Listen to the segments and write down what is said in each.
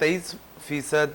23%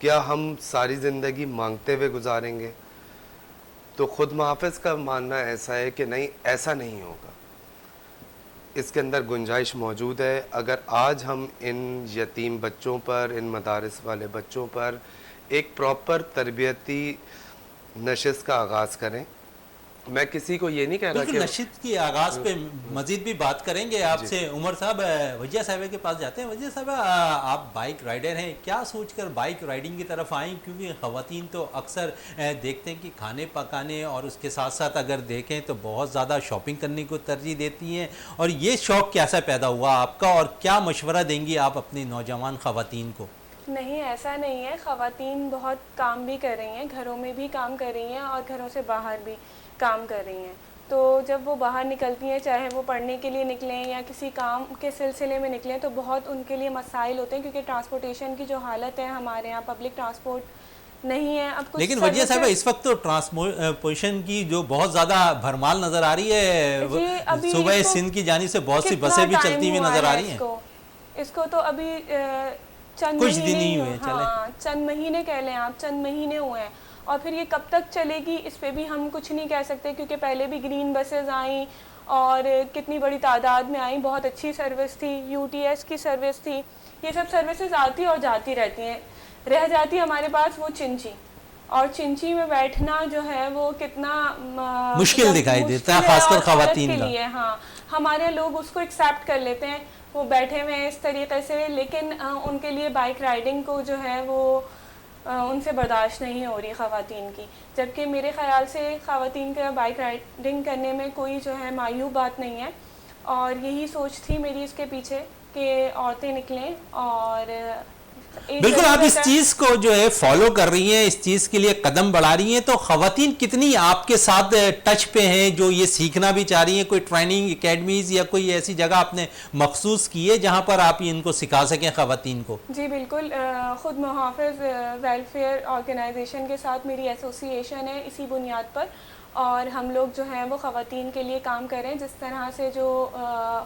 کیا ہم ساری زندگی مانگتے ہوئے گزاریں گے؟ تو خود محافظ کا ماننا ایسا ہے کہ نہیں، ایسا نہیں ہوگا، اس کے اندر گنجائش موجود ہے. اگر آج ہم ان یتیم بچوں پر، ان مدارس والے بچوں پر ایک پراپر تربیتی نشست کا آغاز کریں. میں کسی کو یہ نہیں کہہ رہا بالکل کہ نشست کی آغاز پہ مزید بھی بات کریں گے آپ سے. عمر صاحب وجیہ صاحبہ کے پاس جاتے ہیں. وجیہ صاحبہ آپ بائک رائڈر ہیں، کیا سوچ کر بائک رائڈنگ کی طرف آئیں؟ کیونکہ خواتین تو اکثر دیکھتے ہیں کہ کھانے پکانے اور اس کے ساتھ ساتھ اگر دیکھیں تو بہت زیادہ شاپنگ کرنے کو ترجیح دیتی ہیں. اور یہ شوق کیسا پیدا ہوا آپ کا، اور کیا مشورہ دیں گی آپ اپنی نوجوان خواتین کو؟ نہیں، ایسا نہیں ہے. خواتین بہت کام بھی کر رہی ہیں، گھروں میں بھی کام کر رہی ہیں اور گھروں سے باہر بھی کام کر رہی ہیں. تو جب وہ باہر نکلتی ہیں، چاہے وہ پڑھنے کے لیے نکلیں یا کسی کام کے سلسلے میں نکلیں، تو بہت ان کے لیے مسائل ہوتے ہیں، کیونکہ ٹرانسپورٹیشن کی جو حالت ہے ہمارے یہاں، پبلک ٹرانسپورٹ نہیں ہے. اب کچھ لیکن وجیہ صاحب اس وقت تو ٹرانسپورٹیشن کی جو بہت زیادہ بھرمال نظر آ رہی ہے. صوبہ سندھ کی جانب سے بہت سی بسیں بھی چلتی ہوئی نظر آ رہی ہیں. اس کو تو ابھی چند کچھ دن ہی مہینے ہوئے، چند مہینے کہہ لیں آپ، چند مہینے ہوئے ہیں. اور پھر یہ کب تک چلے گی اس پہ بھی ہم کچھ نہیں کہہ سکتے، کیونکہ پہلے بھی گرین بسز آئیں اور کتنی بڑی تعداد میں آئیں، بہت اچھی سروس تھی. یو ٹی ایس کی سروس تھی. یہ سب سروسز آتی اور جاتی رہتی ہیں. رہ جاتی ہمارے پاس وہ چنچی، اور چنچی میں بیٹھنا جو ہے وہ کتنا مشکل دکھائی دیتا ہے، خاص کر خواتین کے لیے. ہاں، ہمارے لوگ اس کو ایکسیپٹ کر لیتے ہیں، وہ بیٹھے ہوئے ہیں اس طریقے سے، لیکن ان کے لیے بائک رائڈنگ کو جو ہے وہ ان سے برداشت نہیں ہو رہی خواتین کی. جبکہ میرے خیال سے خواتین کا بائک رائڈنگ کرنے میں کوئی جو ہے معیوب بات نہیں ہے. اور یہی سوچ تھی میری اس کے پیچھے کہ عورتیں نکلیں اور بالکل آپ اس چیز کو جو ہے فالو کر رہی ہیں، اس چیز کے لیے قدم بڑھا رہی ہیں. تو خواتین کتنی آپ کے ساتھ ٹچ پہ ہیں جو یہ سیکھنا بھی چاہ رہی ہیں؟ کوئی ٹریننگ اکیڈمیز یا کوئی ایسی جگہ آپ نے مخصوص کی ہے جہاں پر آپ ان کو سکھا سکیں خواتین کو؟ جی بالکل. خود محافظ ویلفیئر آرگنائزیشن کے ساتھ میری ایسوسی ایشن ہے اسی بنیاد پر، اور ہم لوگ جو ہیں وہ خواتین کے لیے کام کریں. جس طرح سے جو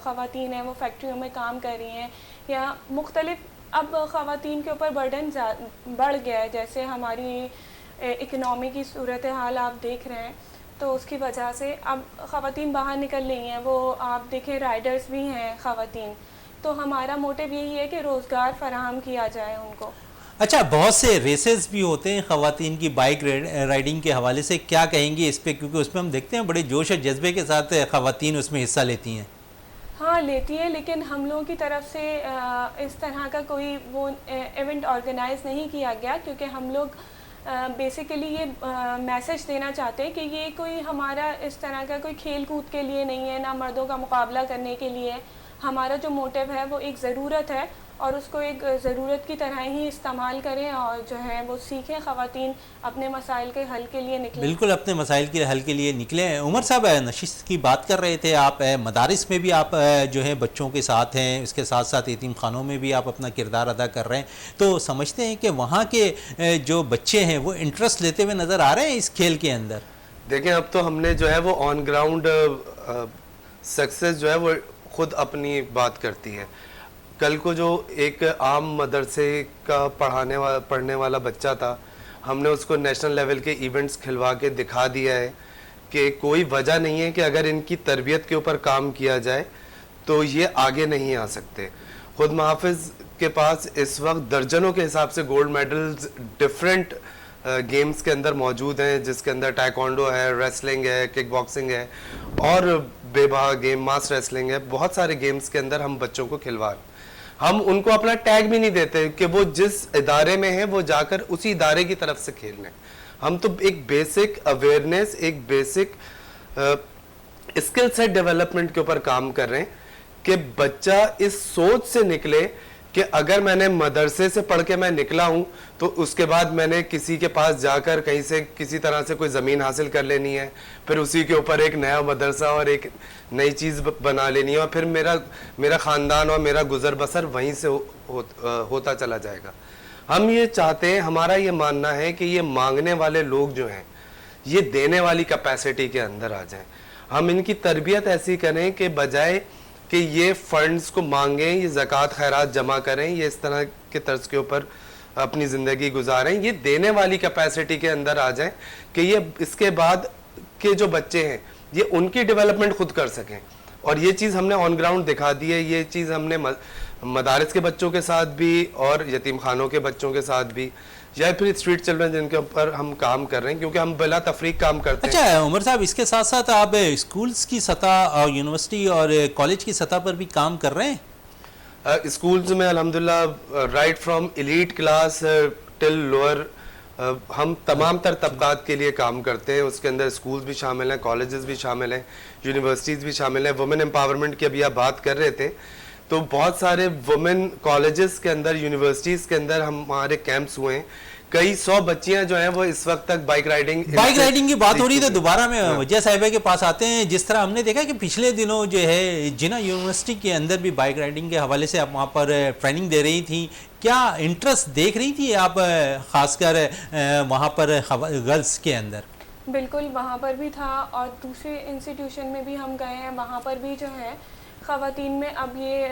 خواتین ہیں وہ فیکٹریوں میں کام کر رہی ہیں یا مختلف، اب خواتین کے اوپر برڈن بڑھ گیا ہے. جیسے ہماری اکنامی کی صورتحال آپ دیکھ رہے ہیں، تو اس کی وجہ سے اب خواتین باہر نکل رہی ہیں. وہ آپ دیکھیں رائڈرز بھی ہیں خواتین. تو ہمارا موٹیو یہی ہے کہ روزگار فراہم کیا جائے ان کو. اچھا، بہت سے ریسز بھی ہوتے ہیں خواتین کی بائک رائڈنگ کے حوالے سے، کیا کہیں گے اس پہ؟ کیونکہ اس میں ہم دیکھتے ہیں بڑے جوش اور جذبے کے ساتھ خواتین اس میں حصہ لیتی ہیں. ہاں لیتی ہیں، لیکن ہم لوگوں کی طرف سے اس طرح کا کوئی وہ ایونٹ آرگنائز نہیں کیا گیا، کیونکہ ہم لوگ بیسیکلی یہ میسج دینا چاہتے ہیں کہ یہ کوئی ہمارا اس طرح کا کوئی کھیل کود کے لیے نہیں ہے، نہ مردوں کا مقابلہ کرنے کے لیے. ہمارا جو موٹیو ہے وہ ایک ضرورت ہے، اور اس کو ایک ضرورت کی طرح ہی استعمال کریں اور جو ہے وہ سیکھیں. خواتین اپنے مسائل کے حل کے لیے نکلیں. بالکل اپنے مسائل کے حل کے لیے نکلیں. عمر صاحب نشست کی بات کر رہے تھے آپ، مدارس میں بھی آپ جو ہے بچوں کے ساتھ ہیں، اس کے ساتھ ساتھ یتیم خانوں میں بھی آپ اپنا کردار ادا کر رہے ہیں. تو سمجھتے ہیں کہ وہاں کے جو بچے ہیں وہ انٹرسٹ لیتے ہوئے نظر آ رہے ہیں اس کھیل کے اندر؟ دیکھیں، اب تو ہم نے جو ہے وہ آن گراؤنڈ سکسیس جو ہے وہ خود اپنی بات کرتی ہے. کل کو جو ایک عام مدرسے کا پڑھنے والا بچہ تھا، ہم نے اس کو نیشنل لیول کے ایونٹس کھلوا کے دکھا دیا ہے کہ کوئی وجہ نہیں ہے کہ اگر ان کی تربیت کے اوپر کام کیا جائے تو یہ آگے نہیں آ سکتے. خود محافظ کے پاس اس وقت درجنوں کے حساب سے گولڈ میڈلز ڈفرینٹ گیمز کے اندر موجود ہیں، جس کے اندر ٹائیکوانڈو ہے، ریسلنگ ہے، کک باکسنگ ہے، اور بے بہا گیم ماس ریسلنگ ہے. بہت سارے گیمز کے اندر ہم بچوں کو کھلوا رہے ہیں. ہم ان کو اپنا ٹیگ بھی نہیں دیتے کہ وہ جس ادارے میں ہیں وہ جا کر اسی ادارے کی طرف سے کھیل رہے ہیں. ہم تو ایک بیسک اویئرنیس، ایک بیسک اسکل سیٹ ڈیولپمنٹ کے اوپر کام کر رہے ہیں کہ بچہ اس سوچ سے نکلے کہ اگر میں نے مدرسے سے پڑھ کے میں نکلا ہوں تو اس کے بعد میں نے کسی کے پاس جا کر کہیں سے کسی طرح سے کوئی زمین حاصل کر لینی ہے، پھر اسی کے اوپر ایک نیا مدرسہ اور ایک نئی چیز بنا لینی ہے، اور پھر میرا خاندان اور میرا گزر بسر وہیں سے ہوتا چلا جائے گا. ہم یہ چاہتے ہیں، ہمارا یہ ماننا ہے کہ یہ مانگنے والے لوگ جو ہیں یہ دینے والی کیپیسٹی کے اندر آ جائیں. ہم ان کی تربیت ایسی کریں کہ بجائے کہ یہ فنڈز کو مانگیں، یہ زکوٰۃ خیرات جمع کریں، یہ اس طرح کے طرز کے اوپر اپنی زندگی گزاریں, یہ دینے والی کیپیسٹی کے اندر آ جائیں کہ یہ اس کے بعد کے جو بچے ہیں یہ ان کی ڈیولپمنٹ خود کر سکیں. اور یہ چیز ہم نے آن گراؤنڈ دکھا دی ہے, یہ چیز ہم نے مدارس کے بچوں کے ساتھ بھی اور یتیم خانوں کے بچوں کے ساتھ بھی, یا پھر اسٹریٹ چلڈرن جن کے اوپر ہم کام کر رہے ہیں, کیونکہ ہم بلا تفریق کام کرتے ہیں. اچھا عمر صاحب, اس کے ساتھ ساتھ آپ اسکولز کی سطح اور یونیورسٹی اور کالج کی سطح پر بھی کام کر رہے ہیں؟ اسکولز میں الحمدللہ right from elite class till lower ہم تمام تر طبقات کے لیے کام کرتے ہیں. اس کے اندر اسکولز بھی شامل ہیں, کالجز بھی شامل ہیں, یونیورسٹیز بھی شامل ہیں. وومن امپاورمنٹ کی ابھی آپ بات کر رہے تھے, تو بہت سارے وومن کالجز کے اندر, یونیورسٹیز کے اندر ہمارے کیمپس ہوئے ہیں. کئی 100 بچیاں جو ہیں وہ اس وقت تک بائک رائڈنگ کی بات ہو رہی ہے, تو دوبارہ میں وجیہ صاحبہ کے پاس آتے ہیں. جس طرح ہم نے دیکھا کہ پچھلے دنوں جو ہے جناح یونیورسٹی کے اندر بھی بائک رائڈنگ کے حوالے سے آپ وہاں پر ٹریننگ دے رہی تھیں. کیا انٹرسٹ دیکھ رہی تھی آپ خاص کر وہاں پر گرلس کے اندر؟ بالکل وہاں پر بھی تھا, اور دوسرے انسٹیٹیوشن میں بھی ہم گئے ہیں, وہاں پر بھی جو ہے خواتین میں اب یہ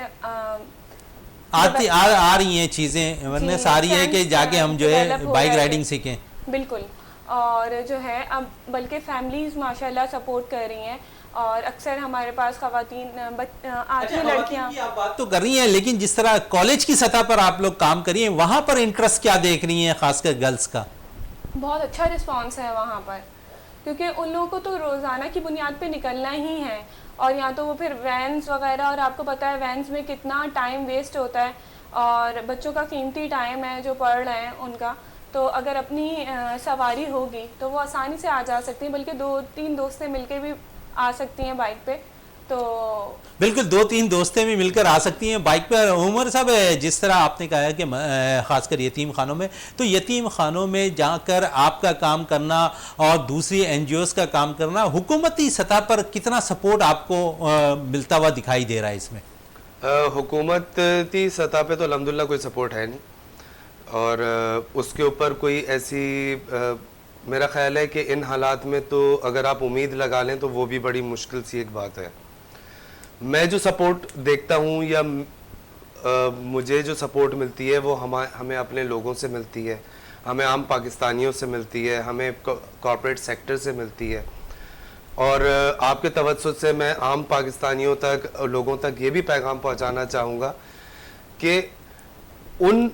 آ رہی ہیں چیزیں, اورنیس آ رہی ہے کہ جا کے ہم جو ہے بائک رائڈنگ سیکھیں. بالکل, اور جو ہے اب بلکہ فیملیز ماشاءاللہ سپورٹ کر رہی ہیں, اور اکثر ہمارے پاس خواتین آتی ہیں لڑکیاں. آپ بات تو کر رہی ہیں, لیکن جس طرح کالج کی سطح پر آپ لوگ کام کر رہی ہیں, وہاں پر انٹرسٹ کیا دیکھ رہی ہیں خاص کر گرلس کا؟ بہت اچھا رسپانس ہے وہاں پر, کیونکہ ان لوگوں کو تو روزانہ کی بنیاد پہ نکلنا ہی ہے, اور یہاں تو وہ پھر وینز وغیرہ, اور آپ کو پتہ ہے وینز میں کتنا ٹائم ویسٹ ہوتا ہے, اور بچوں کا قیمتی ٹائم ہے جو پڑھ رہے ہیں ان کا, تو اگر اپنی سواری ہوگی تو وہ آسانی سے آ جا سکتی ہیں, بلکہ 2-3 دوستیں مل کے بھی آ سکتی ہیں بائک پہ. تو بالکل 2-3 دوستیں بھی مل کر آ سکتی ہیں بائک پہ. عمر صاحب, جس طرح آپ نے کہا ہے کہ خاص کر یتیم خانوں میں, تو یتیم خانوں میں جا کر آپ کا کام کرنا اور دوسری این جی اوز کا کام کرنا, حکومتی سطح پر کتنا سپورٹ آپ کو ملتا ہوا دکھائی دے رہا ہے اس میں؟ حکومتی سطح پہ تو الحمدللہ کوئی سپورٹ ہے نہیں, اور اس کے اوپر کوئی ایسی میرا خیال ہے کہ ان حالات میں تو اگر آپ امید لگا لیں تو وہ بھی بڑی مشکل سی ایک بات ہے. میں جو سپورٹ دیکھتا ہوں یا مجھے جو سپورٹ ملتی ہے وہ ہمیں اپنے لوگوں سے ملتی ہے, ہمیں عام پاکستانیوں سے ملتی ہے, ہمیں کارپوریٹ سیکٹر سے ملتی ہے. اور آپ کے توسط سے میں عام پاکستانیوں تک, لوگوں تک یہ بھی پیغام پہنچانا چاہوں گا کہ ان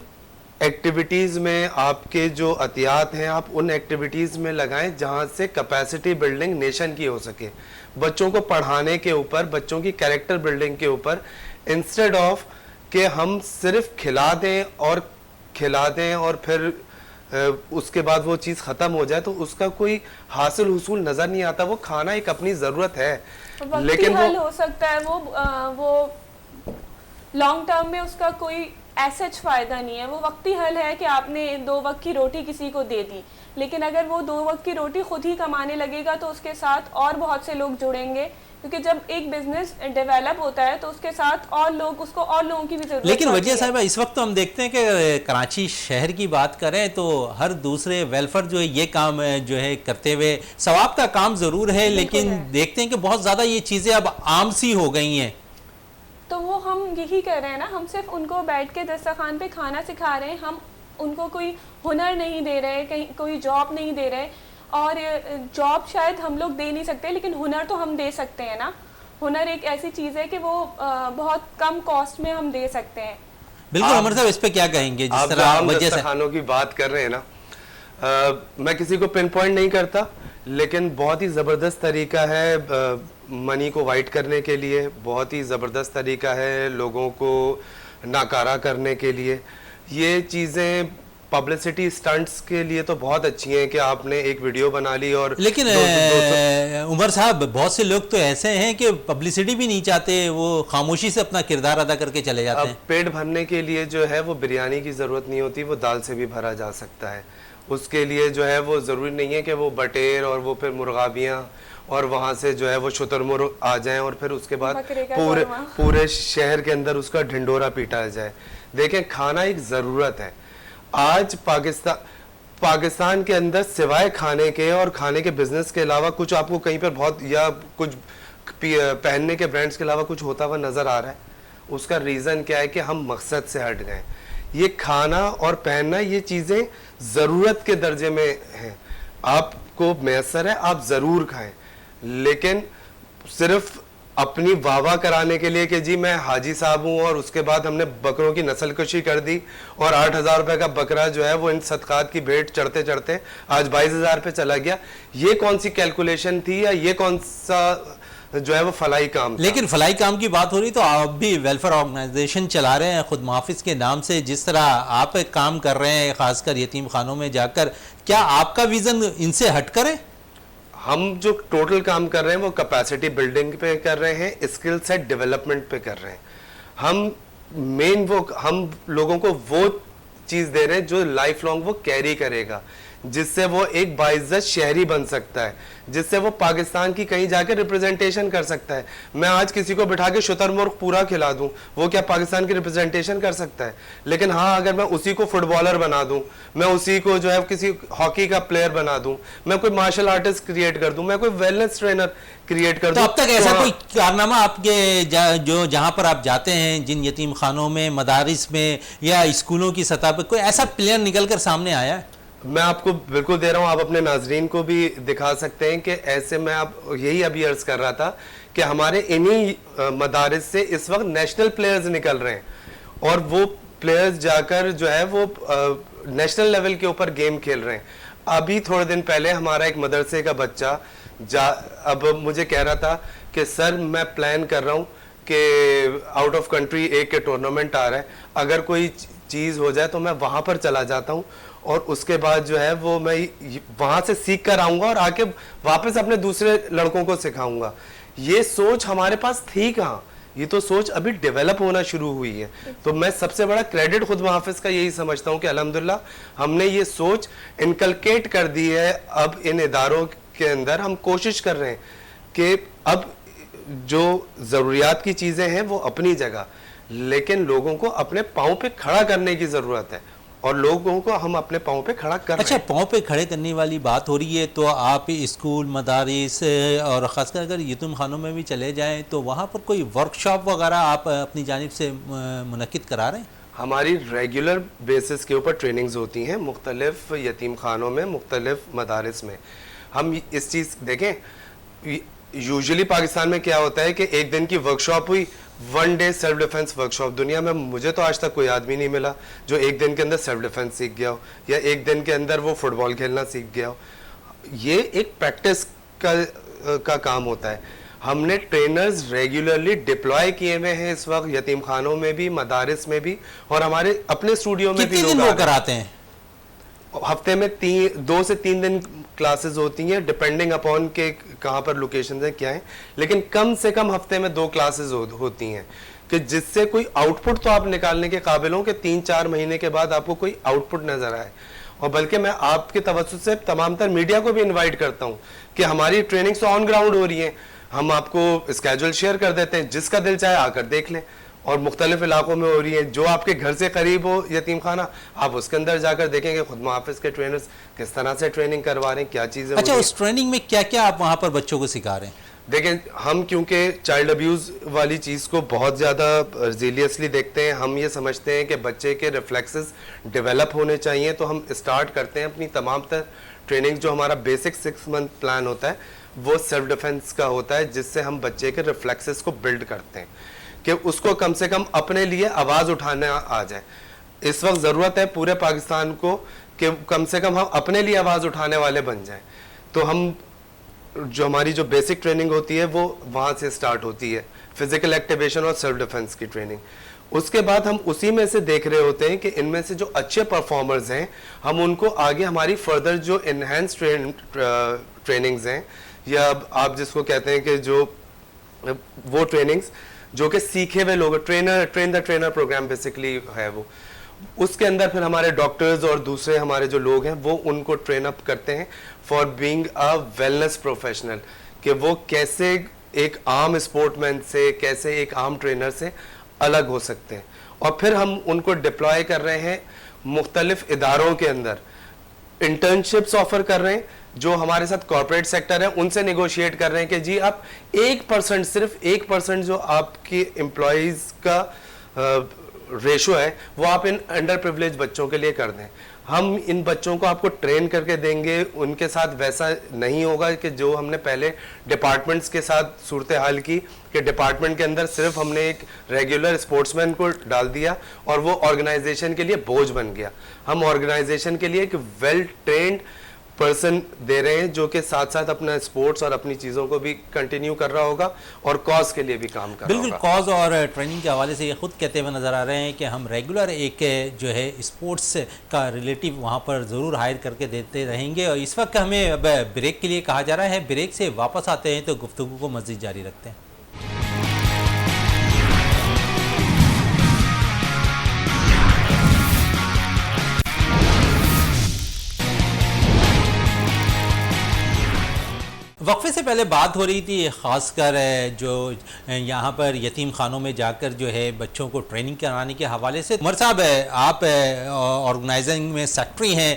ایکٹیویٹیز میں آپ کے جو عطیات ہیں آپ ان ایکٹیویٹیز میں لگائیں جہاں سے کیپیسٹی بلڈنگ نیشن کی ہو سکے, بچوں کو پڑھانے کے اوپر, بچوں کی کیریکٹر بلڈنگ کے اوپر, انسٹیڈ آف کہ ہم صرف کھلا دیں اور پھر اس کے بعد وہ چیز ختم ہو جائے, تو اس کا کوئی حاصل حصول نظر نہیں آتا. وہ کھانا ایک اپنی ضرورت ہے, لیکن حل ہو سکتا ہے, وہ لانگ ٹرم میں اس کا کوئی ایسا فائدہ نہیں ہے. وہ وقتی حل ہے کہ آپ نے 2 وقت کی روٹی کسی کو دے دی, لیکن اگر وہ 2 وقت کی روٹی خود ہی کمانے لگے گا تو اس کے ساتھ اور بہت سے لوگ جڑیں گے, کیونکہ جب ایک بزنس ڈیولپ ہوتا ہے تو اس کے ساتھ اور لوگ, اس کو اور لوگوں کی بھی ضرورت. لیکن وجیہ صاحبہ اس وقت تو ہم دیکھتے ہیں کہ کراچی شہر کی بات کریں تو ہر دوسرے ویلفیئر جو ہے یہ کام جو ہے کرتے ہوئے, ثواب کا کام ضرور ہے, لیکن دیکھتے ہیں کہ بہت زیادہ یہ چیزیں اب عام سی ہو گئی ہیں. تو وہ ہم یہی کر رہے ہیں نا, ہم صرف ان کو بیٹھ کے دسترخوان پہ کھانا سکھا رہے ہیں, ہم ان کو کوئی ہنر نہیں دے رہے, کہیں کوئی جاب نہیں دے رہے. اور جاب شاید ہم لوگ دے نہیں سکتے, لیکن ہنر تو ہم دے سکتے ہیں نا. ہنر ایک ایسی چیز ہے کہ وہ بہت کم کاسٹ میں ہم دے سکتے ہیں. بالکل عمر صاحب, اس پہ کیا کہیں گے؟ جس طرح دسترخوانوں کی بات کر رہے ہیں نا, میں کسی کو پن پوائنٹ نہیں کرتا, لیکن بہت ہی زبردست طریقہ ہے منی کو وائٹ کرنے کے لیے, بہت ہی زبردست طریقہ ہے لوگوں کو ناکارہ کرنے کے لیے. یہ چیزیں پبلسٹی سٹنٹس کے لیے تو بہت اچھی ہیں کہ آپ نے ایک ویڈیو بنا لی, اور لیکن عمر صاحب بہت سے لوگ تو ایسے ہیں کہ پبلسٹی بھی نہیں چاہتے, وہ خاموشی سے اپنا کردار ادا کر کے چلے جاتے ہیں. پیٹ بھرنے کے لیے جو ہے وہ بریانی کی ضرورت نہیں ہوتی, وہ دال سے بھی بھرا جا سکتا ہے. اس کے لیے جو ہے وہ ضروری نہیں ہے کہ وہ بٹیر اور وہ پھر مرغابیاں اور وہاں سے جو ہے وہ شتر مرغ آ جائیں اور پھر اس کے بعد پورے شہر کے اندر اس کا ڈھنڈورا پیٹا جائے. دیکھیں, کھانا ایک ضرورت ہے. آج پاکستان کے اندر سوائے کھانے کے اور کھانے کے بزنس کے علاوہ کچھ آپ کو کہیں پر بہت, یا کچھ پہننے کے برانڈز کے علاوہ کچھ ہوتا ہوا نظر آ رہا ہے. اس کا ریزن کیا ہے کہ ہم مقصد سے ہٹ گئے. یہ کھانا اور پہننا یہ چیزیں ضرورت کے درجے میں ہیں, آپ کو میسر ہے آپ ضرور کھائیں, لیکن صرف اپنی واہ واہ کرانے کے لیے کہ جی میں حاجی صاحب ہوں اور اس کے بعد ہم نے بکروں کی نسل کشی کر دی اور 8,000 روپے کا بکرا جو ہے وہ ان صدقات کی بھیٹ چڑھتے چڑھتے آج 22,000 پہ چلا گیا, یہ کون سی کیلکولیشن تھی یا یہ کون سا جو ہے وہ فلاحی کام تھا؟ لیکن فلاحی کام کی بات ہو رہی تو آپ بھی ویلفیئر آرگنائزیشن چلا رہے ہیں خود محافظ کے نام سے, جس طرح آپ ایک کام کر رہے ہیں خاص کر یتیم خانوں میں جا کر, کیا آپ کا ویژن ان سے ہٹ کر ہے؟ ہم جو ٹوٹل کام کر رہے ہیں وہ کیپیسٹی بلڈنگ پہ کر رہے ہیں, اسکل سیٹ ڈیولپمنٹ پہ کر رہے ہیں. ہم لوگوں کو وہ چیز دے رہے ہیں جو لائف لانگ وہ کیری کرے گا, جس سے وہ ایک باعزت شہری بن سکتا ہے, جس سے وہ پاکستان کی کہیں جا کے ریپرزنٹیشن کر سکتا ہے. میں آج کسی کو بٹھا کے شتر مرغ پورا کھلا دوں, وہ کیا پاکستان کی ریپرزنٹیشن کر سکتا ہے؟ لیکن ہاں اگر میں اسی کو فٹ بالر بنا دوں, میں اسی کو جو ہے کسی ہاکی کا پلیئر بنا دوں, میں کوئی مارشل آرٹسٹ کریٹ کر دوں, میں کوئی ویلنس ٹرینر کریٹ کر تو دوں, اب تک ایسا کوئی کارنامہ آپ کے جو جہاں پر آپ جاتے ہیں جن یتیم خانوں میں, مدارس میں یا اسکولوں کی سطح پہ, کوئی ایسا پلیئر نکل کر سامنے آیا ہے؟ میں آپ کو بالکل دے رہا ہوں, آپ اپنے ناظرین کو بھی دکھا سکتے ہیں کہ ایسے میں آپ یہی ابھی عرض کر رہا تھا کہ ہمارے انہی مدارس سے اس وقت نیشنل پلیئرز نکل رہے ہیں اور وہ پلیئرز جا کر جو ہے وہ نیشنل لیول کے اوپر گیم کھیل رہے ہیں. ابھی تھوڑے دن پہلے ہمارا ایک مدرسے کا بچہ اب مجھے کہہ رہا تھا کہ سر میں پلان کر رہا ہوں کہ آؤٹ آف کنٹری ایک کے ٹورنامنٹ آ رہا ہے, اگر کوئی چیز ہو جائے تو میں وہاں پر چلا جاتا ہوں اور اس کے بعد جو ہے وہ میں وہاں سے سیکھ کر آؤں گا اور آ کے واپس اپنے دوسرے لڑکوں کو سکھاؤں گا. یہ سوچ ہمارے پاس تھی کہاں, یہ تو سوچ ابھی ڈیولپ ہونا شروع ہوئی ہے. تو میں سب سے بڑا کریڈٹ خود محافظ کا یہی سمجھتا ہوں کہ الحمدللہ ہم نے یہ سوچ انکلکیٹ کر دی ہے. اب ان اداروں کے اندر ہم کوشش کر رہے ہیں کہ اب جو ضروریات کی چیزیں ہیں وہ اپنی جگہ, لیکن لوگوں کو اپنے پاؤں پہ کھڑا کرنے کی ضرورت ہے اور لوگوں کو ہم اپنے پاؤں پہ کھڑا کر رہے ہیں. اچھا, پاؤں پہ کھڑے کرنے والی بات ہو رہی ہے تو آپ اسکول, مدارس اور خاص کر اگر یتیم خانوں میں بھی چلے جائیں تو وہاں پر کوئی ورکشاپ وغیرہ آپ اپنی جانب سے منعقد کرا رہے ہیں؟ ہماری ریگولر بیسس کے اوپر ٹریننگز ہوتی ہیں مختلف یتیم خانوں میں, مختلف مدارس میں. ہم اس چیز دیکھیں, یوزلی پاکستان میں کیا ہوتا ہے کہ ایک دن کی ورکشاپ ہوئی, 1 ڈے سیلف ڈیفنس ورکشاپ. دنیا میں مجھے تو آج تک کوئی آدمی نہیں ملا جو ایک دن کے اندر سیلف ڈیفنس سیکھ گیا ہو یا ایک دن کے اندر وہ فٹ بال کھیلنا سیکھ گیا ہو. یہ ایک پریکٹس کا کام ہوتا ہے. ہم نے ٹرینرز ریگولرلی ڈپلوائے کیے ہوئے ہیں اس وقت یتیم خانوں میں بھی, مدارس میں بھی, اور ہمارے اپنے اسٹوڈیو میں بھی. کتنے دن وہ کراتے ہیں؟ ہفتے میں 2 سے 3 دن کلاسز ہوتی ہیں, ڈیپینڈنگ اپون کہ کہاں پر لوکیشنز ہیں کیا ہیں, لیکن کم سے کم ہفتے میں 2 کلاسز ہوتی ہیں کہ جس سے کوئی آؤٹ پٹ تو آپ نکالنے کے قابل ہوں کہ 3-4 مہینے کے بعد آپ کو کوئی آؤٹ پٹ نظر آئے. اور بلکہ میں آپ کے توسط سے تمام تر میڈیا کو بھی انوائٹ کرتا ہوں کہ ہماری ٹریننگز تو آن گراؤنڈ ہو رہی ہیں, ہم آپ کو اسکیجول شیئر کر دیتے ہیں, جس کا دل چاہے آ کر دیکھ لیں. اور مختلف علاقوں میں ہو رہی ہے, جو آپ کے گھر سے قریب ہو یتیم خانہ, آپ اس کے اندر جا کر دیکھیں کہ خود محافظ کے ٹرینرز کس طرح سے ٹریننگ کروا رہے ہیں, کیا چیزیں. اچھا, اس ٹریننگ میں کیا کیا آپ وہاں پر بچوں کو سکھا رہے ہیں؟ دیکھیں, ہم کیونکہ چائلڈ ابیوز والی چیز کو بہت زیادہ ریزیلیسلی دیکھتے ہیں, ہم یہ سمجھتے ہیں کہ بچے کے ریفلیکسز ڈیولپ ہونے چاہیے, تو ہم اسٹارٹ کرتے ہیں اپنی تمام تر ٹریننگ. جو ہمارا بیسک 6 منتھ پلان ہوتا ہے وہ سیلف ڈیفنس کا ہوتا ہے, جس سے ہم بچے کے ریفلیکسز کو بلڈ کرتے ہیں کہ اس کو کم سے کم اپنے لیے آواز اٹھانا آ جائے. اس وقت ضرورت ہے پورے پاکستان کو کہ کم سے کم ہم اپنے لیے آواز اٹھانے والے بن جائیں. تو ہم جو ہماری جو بیسک ٹریننگ ہوتی ہے وہ وہاں سے سٹارٹ ہوتی ہے, فزیکل ایکٹیویشن اور سیلف ڈیفنس کی ٹریننگ. اس کے بعد ہم اسی میں سے دیکھ رہے ہوتے ہیں کہ ان میں سے جو اچھے پرفارمرز ہیں ہم ان کو آگے ہماری فردر جو انہینس ٹریننگز ہیں, یا آپ جس کو کہتے ہیں کہ جو وہ ٹریننگز جو کہ سیکھے ہوئے لوگ, train the trainer programme basically ہے وہ, اس کے اندر پھر ہمارے ڈاکٹرز اور دوسرے ہمارے جو لوگ ہیں وہ ان کو ٹرین اپ کرتے ہیں for being a wellness professional, کہ وہ کیسے ایک عام اسپورٹ مین سے, کیسے ایک عام ٹرینر سے الگ ہو سکتے ہیں. اور پھر ہم ان کو ڈپلوائے کر رہے ہیں مختلف اداروں کے اندر, انٹرنشپس آفر کر رہے ہیں, جو ہمارے ساتھ کارپوریٹ سیکٹر ہے ان سے نیگوشیٹ کر رہے ہیں کہ جی آپ 1%, صرف 1% جو آپ کی امپلائیز کا ریشو ہے وہ آپ ان انڈر پریولیج بچوں کے لیے کر دیں. ہم ان بچوں کو آپ کو ٹرین کر کے دیں گے, ان کے ساتھ ویسا نہیں ہوگا کہ جو ہم نے پہلے ڈپارٹمنٹس کے ساتھ صورتحال کی کہ ڈپارٹمنٹ کے اندر صرف ہم نے ایک ریگولر اسپورٹس مین کو ڈال دیا اور وہ آرگنائزیشن کے لیے بوجھ بن گیا. ہم آرگنائزیشن کے لیے ایک ویل ٹرینڈ پرسن دے رہے ہیں جو کہ ساتھ ساتھ اپنا اسپورٹس اور اپنی چیزوں کو بھی کنٹینیو کر رہا ہوگا اور کاز کے لیے بھی کام کر رہا ہوگا. بالکل, کاز اور ٹریننگ کے حوالے سے یہ خود کہتے ہوئے نظر آ رہے ہیں کہ ہم ریگولر ایک جو ہے اسپورٹس کا ریلیٹیو وہاں پر ضرور ہائر کر کے دیتے رہیں گے. اور اس وقت ہمیں اب بریک کے لیے کہا جا رہا ہے, بریک سے واپس آتے ہیں تو گفتگو کو مزید جاری رکھتے ہیں. وقفے سے پہلے بات ہو رہی تھی خاص کر جو یہاں پر یتیم خانوں میں جا کر جو ہے بچوں کو ٹریننگ کرانے کے حوالے سے. عمر صاحب, آپ آرگنائزنگ میں سیکٹری ہیں,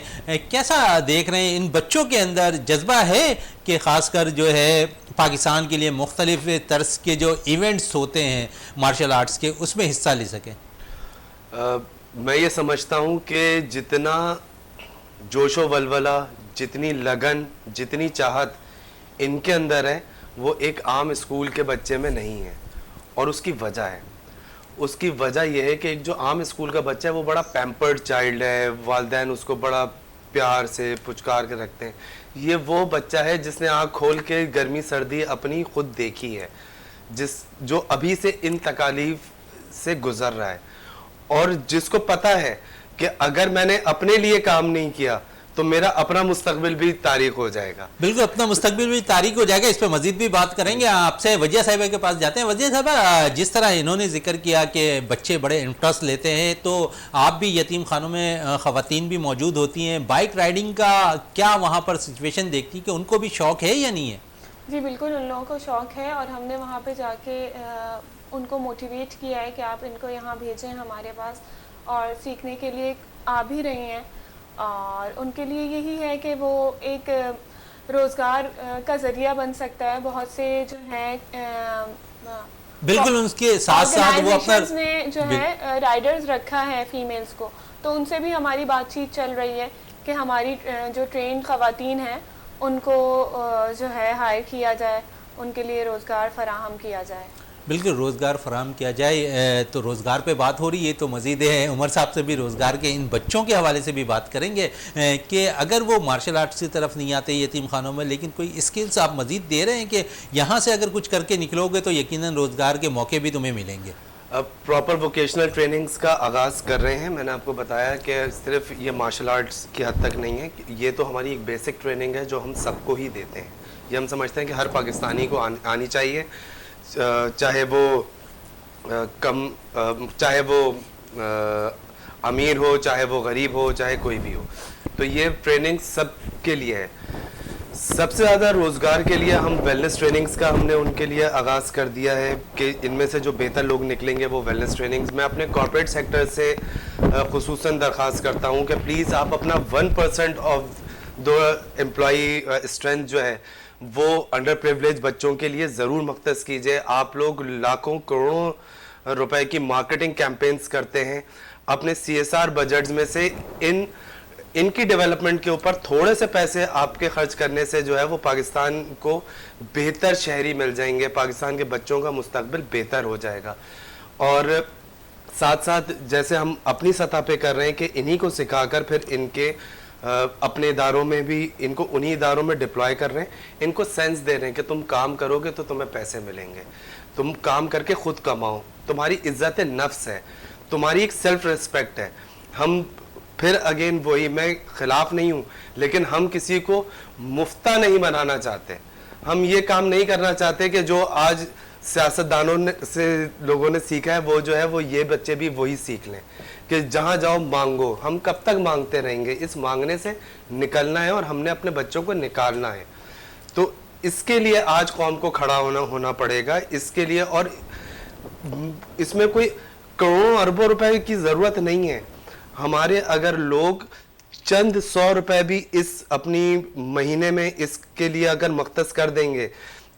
کیسا دیکھ رہے ہیں ان بچوں کے اندر جذبہ ہے کہ خاص کر جو ہے پاکستان کے لیے مختلف طرز کے جو ایونٹس ہوتے ہیں مارشل آرٹس کے اس میں حصہ لے سکیں؟ میں یہ سمجھتا ہوں کہ جتنا جوش و ولولہ, جتنی لگن, جتنی چاہت ان کے اندر ہے وہ ایک عام اسکول کے بچے میں نہیں ہے. اور اس کی وجہ ہے, اس کی وجہ یہ ہے کہ ایک جو عام اسکول کا بچہ ہے وہ بڑا پیمپرڈ چائلڈ ہے, والدین اس کو بڑا پیار سے پچکار کے رکھتے ہیں. یہ وہ بچہ ہے جس نے آنکھ کھول کے گرمی سردی اپنی خود دیکھی ہے, جو ابھی سے ان تکالیف سے گزر رہا ہے, اور جس کو پتہ ہے کہ اگر میں نے اپنے لیے کام نہیں کیا تو میرا اپنا مستقبل بھی تاریک ہو جائے گا. بالکل, اپنا مستقبل بھی تاریک ہو جائے گا. اس پہ مزید بھی بات کریں گے. آپ سے وجیہ صاحبہ کے پاس جاتے ہیں. وجیہ صاحبہ, جس طرح انہوں نے ذکر کیا کہ بچے بڑے انٹرسٹ لیتے ہیں, تو آپ بھی یتیم خانوں میں خواتین بھی موجود ہوتی ہیں, بائک رائڈنگ کا کیا وہاں پر سچویشن دیکھتی کہ ان کو بھی شوق ہے یا نہیں ہے؟ جی بالکل, ان لوگوں کو شوق ہے اور ہم نے وہاں پہ جا کے ان کو موٹیویٹ کیا ہے کہ آپ ان کو یہاں بھیجیں ہمارے پاس, اور سیکھنے کے لیے آ بھی رہی ہیں. اور ان کے لیے یہی ہے کہ وہ ایک روزگار کا ذریعہ بن سکتا ہے. بہت سے جو ہیں بالکل ان کے ساتھ ساتھ وہ اپنا نے جو ہے رائڈرز رکھا ہے فیمیلز کو, تو ان سے بھی ہماری بات چیت چل رہی ہے کہ ہماری جو ٹرینڈ خواتین ہیں ان کو جو ہے ہائر کیا جائے, ان کے لیے روزگار فراہم کیا جائے. بالکل, روزگار فراہم کیا جائے. تو روزگار پہ بات ہو رہی ہے تو مزید ہے عمر صاحب سے بھی روزگار کے ان بچوں کے حوالے سے بھی بات کریں گے کہ اگر وہ مارشل آرٹس کی طرف نہیں آتے یتیم خانوں میں, لیکن کوئی اسکلز آپ مزید دے رہے ہیں کہ یہاں سے اگر کچھ کر کے نکلو گے تو یقیناً روزگار کے موقع بھی تمہیں ملیں گے. اب پراپر ووکیشنل ٹریننگز کا آغاز کر رہے ہیں. میں نے آپ کو بتایا کہ صرف یہ مارشل آرٹس کی حد تک نہیں ہے, یہ تو hماری ایک بیسک ٹریننگ ہے جو ہم سب کو ہی دیتے ہیں. یہ ہم سمجھتے ہیں کہ ہر پاکستانی کو آنی چاہیے, چاہے وہ امیر ہو, چاہے وہ غریب ہو, چاہے کوئی بھی ہو. تو یہ ٹریننگ سب کے لیے ہے. سب سے زیادہ روزگار کے لیے ہم ویلنس ٹریننگز کا ہم نے ان کے لیے آغاز کر دیا ہے کہ ان میں سے جو بہتر لوگ نکلیں گے وہ ویلنس ٹریننگز. میں اپنے کارپوریٹ سیکٹر سے خصوصاً درخواست کرتا ہوں کہ پلیز آپ اپنا 1% آف دو امپلائی اسٹرینتھ جو ہے وہ انڈر پریولیج بچوں کے لیے ضرور مختص کیجئے. آپ لوگ لاکھوں کروڑوں روپے کی مارکیٹنگ کیمپینز کرتے ہیں, اپنے CSR بجٹس میں سے ان کی ڈیولپمنٹ کے اوپر تھوڑے سے پیسے آپ کے خرچ کرنے سے جو ہے وہ پاکستان کو بہتر شہری مل جائیں گے, پاکستان کے بچوں کا مستقبل بہتر ہو جائے گا. اور ساتھ ساتھ جیسے ہم اپنی سطح پہ کر رہے ہیں کہ انہی کو سکھا کر پھر ان کے اپنے اداروں میں بھی ان کو انہی اداروں میں ڈپلوائے کر رہے ہیں, ان کو سینس دے رہے ہیں کہ تم کام کرو گے تو تمہیں پیسے ملیں گے, تم کام کر کے خود کماؤ, تمہاری عزت نفس ہے, تمہاری ایک سیلف ریسپیکٹ ہے. ہم پھر اگین وہی, میں خلاف نہیں ہوں, لیکن ہم کسی کو مفتہ نہیں بنانا چاہتے. ہم یہ کام نہیں کرنا چاہتے کہ جو آج سیاستدانوں سے لوگوں نے سیکھا ہے وہ جو ہے وہ یہ بچے بھی وہی سیکھ لیں کہ جہاں جاؤ مانگو. ہم کب تک مانگتے رہیں گے؟ اس مانگنے سے نکلنا ہے اور ہم نے اپنے بچوں کو نکالنا ہے. تو اس کے لیے آج قوم کو کھڑا ہونا پڑے گا اس کے لیے, اور اس میں کوئی کروڑوں اربوں روپے کی ضرورت نہیں ہے. ہمارے اگر لوگ چند 100 روپے بھی اس اپنی مہینے میں اس کے لیے اگر مختص کر دیں گے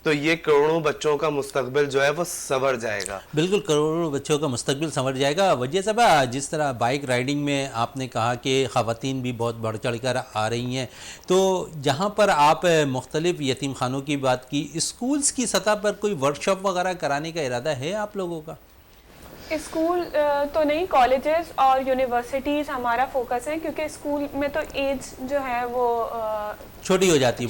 تو یہ کروڑوں بچوں کا مستقبل جو ہے وہ سنور جائے گا. بالکل کروڑوں بچوں کا مستقبل سنور جائے گا. وجہ صاحب جس طرح بائک رائڈنگ میں آپ نے کہا کہ خواتین بھی بہت بڑھ چڑھ کر آ رہی ہیں, تو جہاں پر آپ مختلف یتیم خانوں کی بات کی, اسکولز کی سطح پر کوئی ورکشاپ وغیرہ کرانے کا ارادہ ہے آپ لوگوں کا؟ اسکول تو نہیں, کالجز اور یونیورسٹیز ہمارا فوکس ہے, کیونکہ اسکول میں تو ایج جو ہے وہ چھوٹی ہو جاتی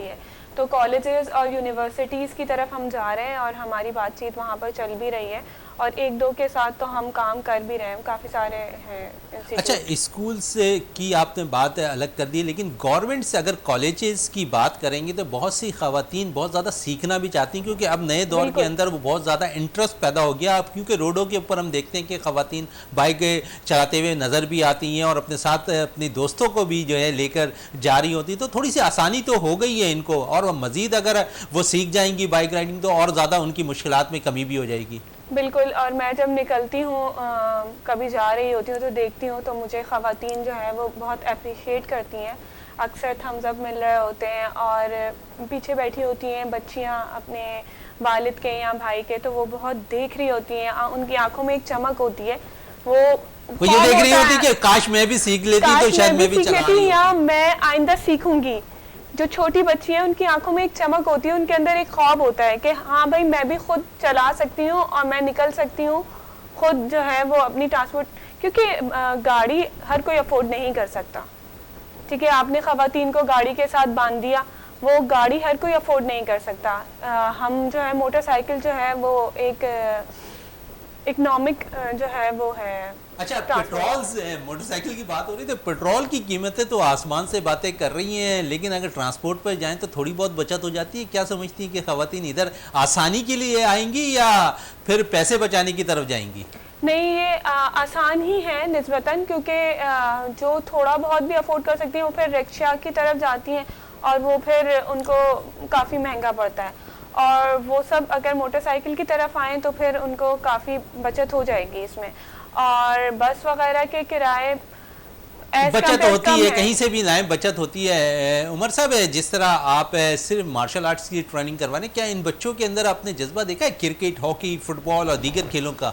ہے, تو کالجز اور یونیورسٹیز کی طرف ہم جا رہے ہیں اور ہماری بات چیت وہاں پر چل بھی رہی ہے, اور ایک دو کے ساتھ تو ہم کام کر بھی رہے ہیں, کافی سارے ہیں. اچھا, اسکول سے کی آپ نے بات الگ کر دی, لیکن گورنمنٹ سے اگر کالجز کی بات کریں گے تو بہت سی خواتین بہت زیادہ سیکھنا بھی چاہتی ہیں, کیونکہ اب نئے دور کے اندر وہ بہت زیادہ انٹرسٹ پیدا ہو گیا. اب کیونکہ روڈوں کے اوپر ہم دیکھتے ہیں کہ خواتین بائک چلاتے ہوئے نظر بھی آتی ہیں اور اپنے ساتھ اپنی دوستوں کو بھی جو ہے لے کر جا رہی ہوتی, تو تھوڑی سی آسانی تو ہو گئی ہے ان کو, اور مزید اگر وہ سیکھ جائیں گی بائک رائڈنگ تو اور زیادہ ان کی مشکلات میں کمی بھی ہو جائے گی. بالکل, اور میں جب نکلتی ہوں کبھی جا رہی ہوتی ہوں تو دیکھتی ہوں تو مجھے خواتین جو ہے وہ بہت اپریشیٹ کرتی ہیں. اکثر تھمز اپ مل رہے ہوتے ہیں اور پیچھے بیٹھی ہوتی ہیں بچیاں اپنے والد کے یا بھائی کے, تو وہ بہت دیکھ رہی ہوتی ہیں, ان کی آنکھوں میں ایک چمک ہوتی ہے, وہ یہ دیکھ رہی ہوتی کہ کاش میں بھی سیکھ لیتی تو شاید میں بھی چلا لیتی, یا میں آئندہ سیکھوں گی. جو چھوٹی بچی ہیں ان کی آنکھوں میں ایک چمک ہوتی ہے, ان کے اندر ایک خواب ہوتا ہے کہ ہاں بھائی میں بھی خود چلا سکتی ہوں اور میں نکل سکتی ہوں خود جو ہے وہ اپنی ٹرانسپورٹ, کیونکہ گاڑی ہر کوئی افورڈ نہیں کر سکتا. ٹھیک ہے, آپ نے خواتین کو گاڑی کے ساتھ باندھ دیا, وہ گاڑی ہر کوئی افورڈ نہیں کر سکتا. ہم جو ہے موٹر سائیکل جو ہے وہ ایک اکنامک جو ہے وہ ہے. اچھا, پیٹرول سے موٹر سائیکل کی بات ہو رہی تو پیٹرول کی قیمتیں تو آسمان سے باتیں کر رہی ہیں, لیکن اگر ٹرانسپورٹ پر جائیں تو تھوڑی بہت بچت ہو جاتی ہے. کیا سمجھتی ہیں کہ خواتین ادھر آسانی کے لیے آئیں گی یا پھر پیسے بچانے کی طرف جائیں گی؟ نہیں, یہ آسان ہی ہے نسبتاً, کیونکہ جو تھوڑا بہت بھی افورڈ کر سکتی ہیں وہ پھر رکشا کی طرف جاتی ہیں اور وہ پھر ان کو کافی مہنگا پڑتا ہے, اور وہ سب اگر موٹر سائیکل کی طرف آئیں تو پھر ان کو کافی بچت ہو جائے گی اس میں. اور بس وغیرہ کے کرائے بچت ہوتی ہے, کہیں سے بھی لائیں بچت ہوتی ہے. عمر صاحب, جس طرح آپ صرف مارشل آرٹس کی ٹریننگ کروانے, کیا ان بچوں کے اندر آپ نے جذبہ دیکھا ہے کرکٹ, ہاکی, فٹ بال اور دیگر کھیلوں کا؟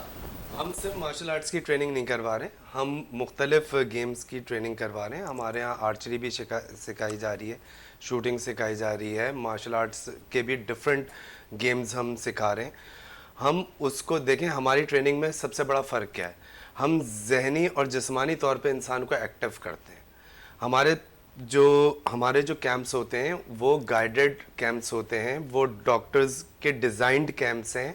ہم صرف مارشل آرٹس کی ٹریننگ نہیں کروا رہے, ہم مختلف گیمز کی ٹریننگ کروا رہے ہیں. ہمارے یہاں آرچری بھی سکھائی جا رہی ہے, شوٹنگ سکھائی جا رہی ہے, مارشل آرٹس کے بھی ڈفرینٹ گیمز ہم سکھا رہے ہیں. ہم اس کو دیکھیں, ہماری ٹریننگ میں سب سے بڑا فرق کیا ہے, ہم ذہنی اور جسمانی طور پہ انسان کو ایکٹیو کرتے ہیں. ہمارے جو کیمپس ہوتے ہیں وہ گائیڈڈ کیمپس ہوتے ہیں, وہ ڈاکٹرز کے ڈیزائنڈ کیمپس ہیں,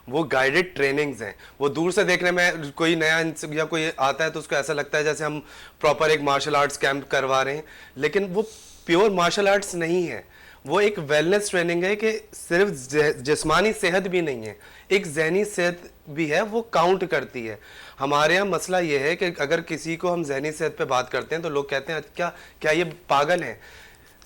وہ گائیڈڈ ٹریننگز ہیں. وہ دور سے دیکھنے میں کوئی نیا یا کوئی آتا ہے تو اس کو ایسا لگتا ہے جیسے ہم پراپر ایک مارشل آرٹس کیمپ کروا رہے ہیں, لیکن وہ پیور مارشل آرٹس نہیں ہے. وہ ایک ویلنس ٹریننگ ہے کہ صرف جسمانی صحت بھی نہیں ہے, ایک ذہنی صحت بھی ہے, وہ کاؤنٹ کرتی ہے. ہمارے یہاں مسئلہ یہ ہے کہ اگر کسی کو ہم ذہنی صحت پہ بات کرتے ہیں تو لوگ کہتے ہیں کیا یہ پاگل ہیں.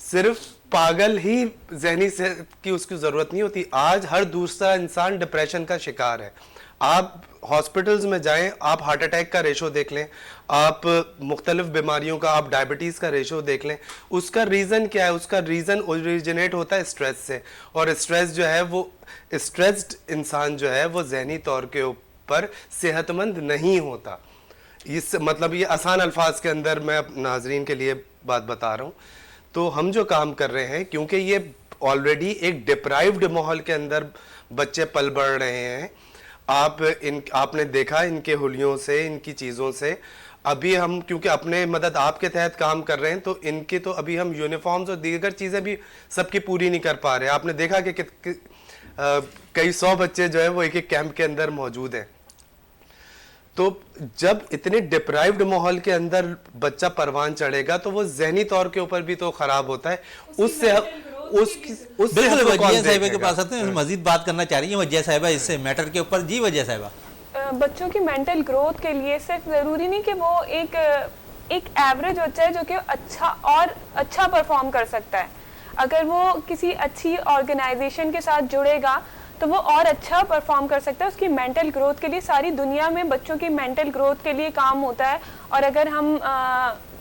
صرف پاگل ہی ذہنی صحت کی اس کی ضرورت نہیں ہوتی. آج ہر دوسرا انسان ڈپریشن کا شکار ہے. آپ ہاسپٹلز میں جائیں, آپ ہارٹ اٹیک کا ریشو دیکھ لیں, آپ مختلف بیماریوں کا, آپ ڈائبٹیز کا ریشو دیکھ لیں. اس کا ریزن کیا ہے؟ اس کا ریزن اوریجنیٹ ہوتا ہے اسٹریس سے, اور اسٹریس جو ہے وہ اسٹریسڈ انسان جو ہے وہ ذہنی طور کے اوپر صحت مند نہیں ہوتا. مطلب یہ آسان الفاظ کے اندر میں ناظرین کے لیے بات بتا رہا ہوں. تو ہم جو کام کر رہے ہیں, کیونکہ یہ آلریڈی ایک ڈپرائیوڈ ماحول کے اندر بچے پل بڑھ رہے ہیں, آپ نے دیکھا ان کے حلیوں سے, ان کی چیزوں سے. ابھی ہم کیونکہ اپنے مدد آپ کے تحت کام کر رہے ہیں تو ان کی تو ابھی ہم یونیفارمز اور دیگر چیزیں بھی سب کی پوری نہیں کر پا رہے. آپ نے دیکھا کہ کئی 100 بچے جو ہیں وہ ایک کیمپ کے اندر موجود ہیں. تو جب اتنے ڈپرائیوڈ ماحول کے اندر بچہ پروان چڑھے گا تو وہ ذہنی طور کے اوپر بھی تو خراب ہوتا ہے. اس سے بالکل وجیہ صاحبہ کے پاس آتے ہیں, مزید بات کرنا چاہ رہی ہیں وجیہ صاحبہ اس سے میٹر کے اوپر. جی وجیہ صاحبہ, بچوں کی مینٹل گروتھ کے لیے صرف ضروری نہیں کہ وہ ایک ایوریج بچہ ہے جو کہ اچھا پرفارم کر سکتا ہے. اگر وہ کسی اچھی آرگنائزیشن کے ساتھ جڑے گا تو وہ اور اچھا پرفارم کر سکتا ہے. اس کی مینٹل گروتھ کے لیے, ساری دنیا میں بچوں کی مینٹل گروتھ کے لیے کام ہوتا ہے. اور اگر ہم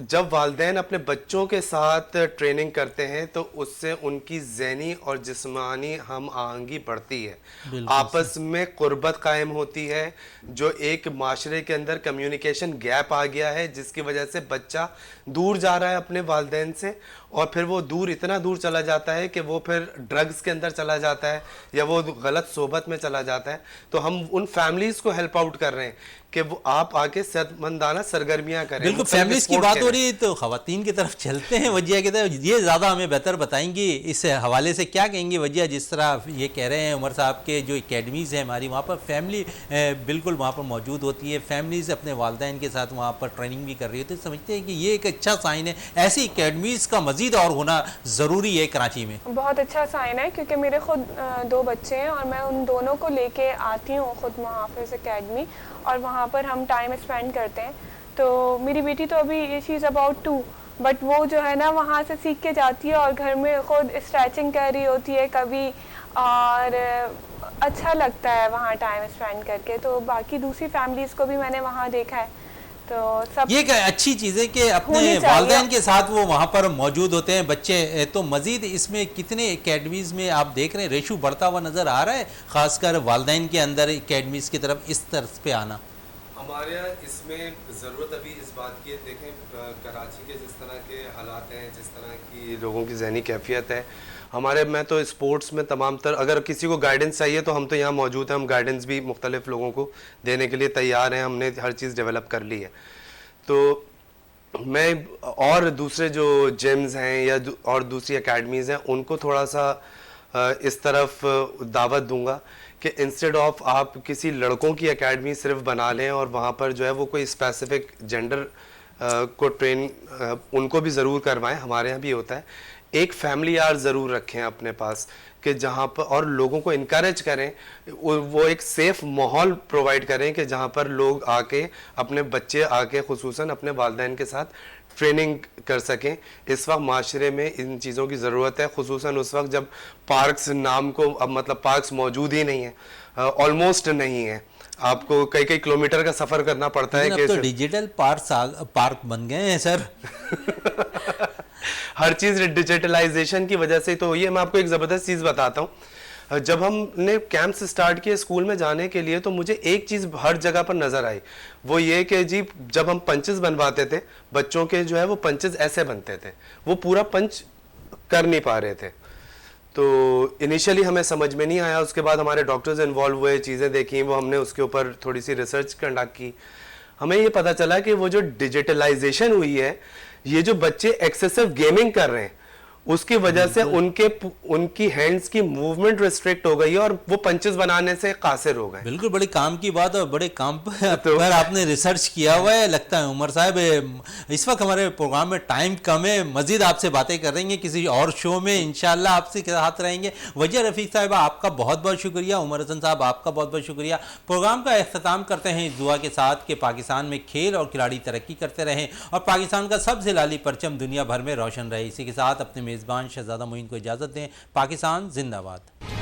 جب والدین اپنے بچوں کے ساتھ ٹریننگ کرتے ہیں تو اس سے ان کی ذہنی اور جسمانی ہم آہنگی بڑھتی ہے، آپس میں قربت قائم ہوتی ہے. جو ایک معاشرے کے اندر کمیونیکیشن گیپ آ گیا ہے جس کی وجہ سے بچہ دور جا رہا ہے اپنے والدین سے، اور پھر وہ دور اتنا دور چلا جاتا ہے کہ وہ پھر ڈرگز کے اندر چلا جاتا ہے یا وہ غلط صحبت میں چلا جاتا ہے. تو ہم ان فیملیز کو ہیلپ آؤٹ کر رہے ہیں کہ وہ آپ آگے صحت مندانہ سرگرمیاں کریں. بالکل فیملیز کی بات ہو رہی ہے تو خواتین کی طرف چلتے ہیں. وجیہ کی طرف یہ زیادہ ہمیں بہتر بتائیں گی اس حوالے سے، کیا کہیں گی وجیہ؟ جس طرح یہ کہہ رہے ہیں عمر صاحب کے جو اکیڈمیز ہیں ہماری، وہاں پر فیملی بالکل وہاں پر موجود ہوتی ہے، فیملیز اپنے والدین کے ساتھ وہاں پر ٹریننگ بھی کر رہی ہوتی ہے. سمجھتے ہیں کہ یہ ایک اچھا سائن ہے، ایسی اکیڈمیز کا مزید اور ہونا ضروری ہے کراچی میں؟ بہت اچھا سائن ہے، کیونکہ میرے خود 2 بچے ہیں اور میں ان دونوں کو لے کے آتی ہوں خود محافظ اکیڈمی، اور وہاں پر ہم ٹائم اسپینڈ کرتے ہیں. تو میری بیٹی تو ابھی شی از اباؤٹ 2، بٹ وہ جو ہے نا وہاں سے سیکھ کے جاتی ہے اور گھر میں خود اسٹریچنگ کر رہی ہوتی ہے کبھی، اور اچھا لگتا ہے وہاں ٹائم اسپینڈ کر کے. تو باقی دوسری فیملیز کو بھی میں نے وہاں دیکھا ہے. تو سب یہ ایک اچھی چیز ہے کہ اپنے والدین کے ساتھ وہ وہاں پر موجود ہوتے ہیں بچے. تو مزید اس میں کتنے اکیڈمیز میں آپ دیکھ رہے ہیں ریشو بڑھتا ہوا نظر آ رہا ہے، خاص کر والدین کے اندر اکیڈمیز کی طرف اس طرز پہ آنا؟ ہمارے یہاں اس میں ضرورت ابھی اس بات کی ہے. دیکھیں کراچی کے جس طرح کے حالات ہیں، جس طرح کی لوگوں کی ذہنی کیفیت ہے، میں تو اسپورٹس میں تمام تر اگر کسی کو گائیڈنس چاہیے تو ہم تو یہاں موجود ہیں. ہم گائیڈنس بھی مختلف لوگوں کو دینے کے لیے تیار ہیں، ہم نے ہر چیز ڈیولپ کر لی ہے. تو میں اور دوسرے جو جمز ہیں یا اور دوسری اکیڈمیز ہیں ان کو تھوڑا سا اس طرف دعوت دوں گا کہ انسٹیڈ آف آپ کسی لڑکوں کی اکیڈمی صرف بنا لیں اور وہاں پر جو ہے وہ کوئی اسپیسیفک جینڈر کو ٹرین ان کو بھی ضرور کروائیں. ہمارے یہاں بھی ہوتا ہے. ایک فیملی یار ضرور رکھیں اپنے پاس کہ جہاں پر، اور لوگوں کو انکریج کریں، وہ ایک سیف ماحول پرووائڈ کریں کہ جہاں پر لوگ آ کے اپنے بچے آ کے خصوصاً اپنے والدین کے ساتھ ٹریننگ کر سکیں. اس وقت معاشرے میں ان چیزوں کی ضرورت ہے، خصوصاً اس وقت جب پارکس نام کو اب مطلب پارکس موجود ہی نہیں ہیں، آلموسٹ نہیں ہیں. آپ کو کئی کلومیٹر کا سفر کرنا پڑتا ہے. اب تو ڈیجیٹل پارک بن گئے ہیں سر. ہر چیز ڈیجیٹلائزیشن کی وجہ سے تو یہ میں آپ کو ایک زبردست چیز بتاتا ہوں. جب ہم نے کیمپس سٹارٹ کیے اسکول میں جانے کے لیے تو مجھے ایک چیز ہر جگہ پر نظر آئی، وہ یہ کہ جی جب ہم پنچز بنواتے تھے بچوں کے جو ہے وہ پنچز ایسے بنتے تھے، وہ پورا پنچ کر نہیں پا رہے تھے. تو انیشلی ہمیں سمجھ میں نہیں آیا. اس کے بعد ہمارے ڈاکٹرز انوالو ہوئے، چیزیں دیکھیں، وہ ہم نے اس کے اوپر تھوڑی سی ریسرچ کنڈکٹ کی. ہمیں یہ پتہ چلا کہ وہ جو ڈیجیٹلائزیشن ہوئی ہے، یہ جو بچے ایکسیسو گیمنگ کر رہے ہیں اس کی وجہ سے ان کی ہینڈز کی موومنٹ ریسٹرکٹ ہو گئی ہے اور وہ پنچز بنانے سے قاصر ہو گئے. بالکل بڑی کام کی بات ہے، بڑے کام پر آپ نے ریسرچ کیا ہوا ہے. لگتا ہے عمر صاحب اس وقت ہمارے پروگرام میں ٹائم کم ہے، مزید آپ سے باتیں کر رہیں گے کسی اور شو میں انشاءاللہ آپ سے ساتھ رہیں گے. وجیہ رفیق صاحبہ آپ کا بہت بہت شکریہ. عمر حسن صاحب آپ کا بہت بہت شکریہ. پروگرام کا اختتام کرتے ہیں اس دعا کے ساتھ کہ پاکستان میں کھیل اور کھلاڑی ترقی کرتے رہیں اور پاکستان کا سب سے لالی پرچم دنیا بھر میں روشن رہے. اسی کے ساتھ اپنے میزبان شہزادہ معین کو اجازت دیں. پاکستان زندہ باد.